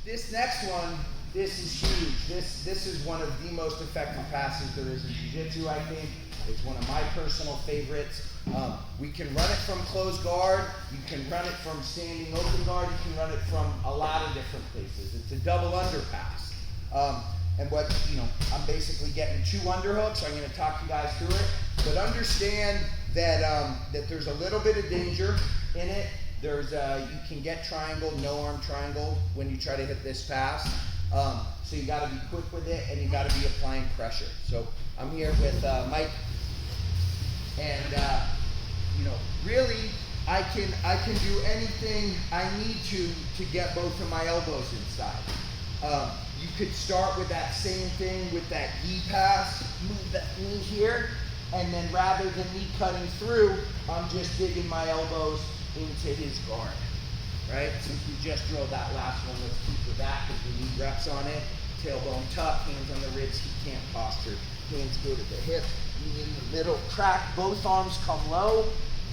This next one, this is huge. This is one of the most effective passes there is in jiu-jitsu, I think. It's one of my personal favorites. We can run it from closed guard. You can run it from standing open guard. You can run it from a lot of different places. It's a double underpass. And what, I'm basically getting 2 underhooks. I'm going to talk you guys through it. But understand that, that there's a little bit of danger in it. There's you can get triangle, no arm triangle when you try to hit this pass. So you got to be quick with it, and you got to be applying pressure. So I'm here with Mike, and really I can do anything I need to get both of my elbows inside. You could start with that same thing with that gi pass, move that knee here, and then rather than me cutting through, I'm just digging my elbows into his guard, right? Since we just drilled that last one, let's keep with that because we need reps on it. Tailbone tuck, hands on the ribs, he can't posture. Hands go to the hip, knee in the middle, crack, both arms come low,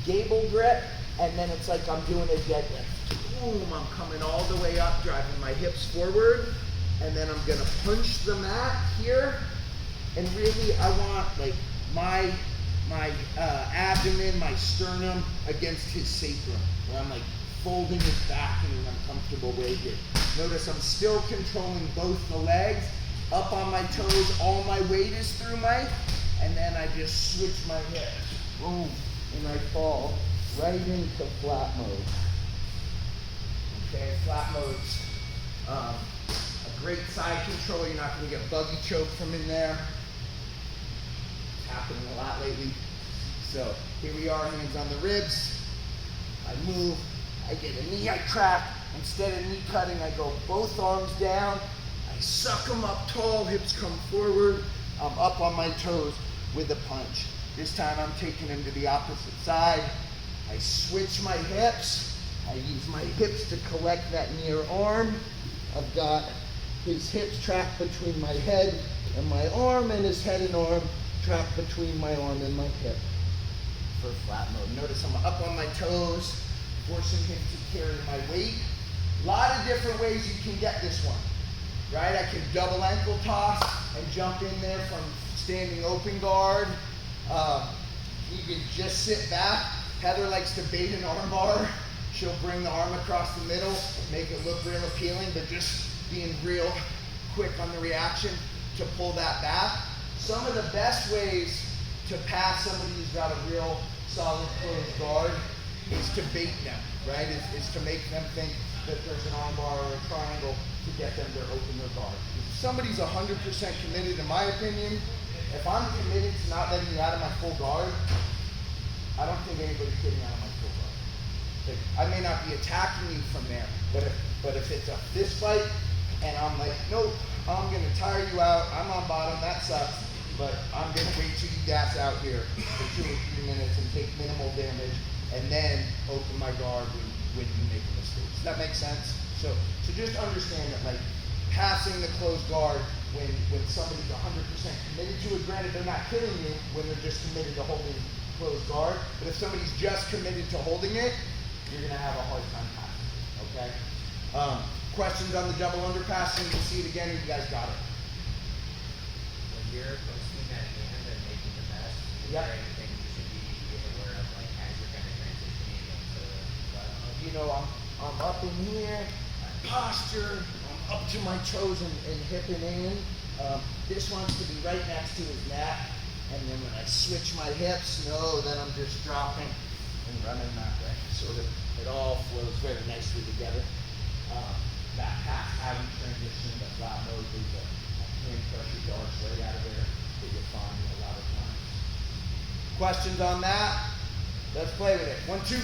gable grip, and then it's like I'm doing a deadlift. Boom, I'm coming all the way up, driving my hips forward, and then I'm gonna punch the mat here, and really I want like my abdomen, my sternum against his sacrum, where I'm like folding his back in an uncomfortable way here. Notice I'm still controlling both the legs, up on my toes, all my weight is through Mike, and then I just switch my hips, boom, and I fall right into flat mode. Okay, flat mode's a great side control. You're not gonna get buggy choke from in there. Happening a lot lately. So here we are, hands on the ribs. I move, I get a knee, I crack. Instead of knee cutting, I go both arms down. I suck them up tall, hips come forward. I'm up on my toes with a punch. This time I'm taking him to the opposite side. I switch my hips. I use my hips to collect that near arm. I've got his hips trapped between my head and my arm, and his head and arm trapped between my arm and my hip for flat mode. Notice I'm up on my toes, forcing him to carry my weight. A lot of different ways you can get this one, right? I can double ankle toss and jump in there from standing open guard. You can just sit back. Heather likes to bait an arm bar. She'll bring the arm across the middle, make it look real appealing, but just being real quick on the reaction to pull that back. Some of the best ways to pass somebody who's got a real solid closed guard is to bait them, right? Is to make them think that there's an arm bar or a triangle to get them to open their guard. If somebody's 100% committed, in my opinion, if I'm committed to not letting you out of my full guard, I don't think anybody's getting out of my full guard. Like, I may not be attacking you from there, but if it's a fist fight and I'm like, nope, I'm gonna tire you out, I'm on bottom, that sucks, but I'm gonna wait till you gas out here for 2 or 3 minutes and take minimal damage and then open my guard when you make a mistake. Does that make sense? So just understand that like passing the closed guard when somebody's 100% committed to it, granted they're not killing you when they're just committed to holding closed guard, but if somebody's just committed to holding it, you're gonna have a hard time passing, okay? Questions on the double underpass, and you can see it again, you guys got it. When you're posting that hand and making the pass, is Yep. there anything you should be aware of, like as you're kind of transitioning into flat mode? I'm up in here, posture, I'm up to my toes and hip and in. This wants to be right next to his mat, and then when I switch my hips, no, then I'm just dropping and running that way. Sort of, it all flows very nicely together. That pass having transition, but flat mode, there's a hand pressure darts right out of there that you'll find a lot of times. Questions on that? Let's play with it. 1, 2.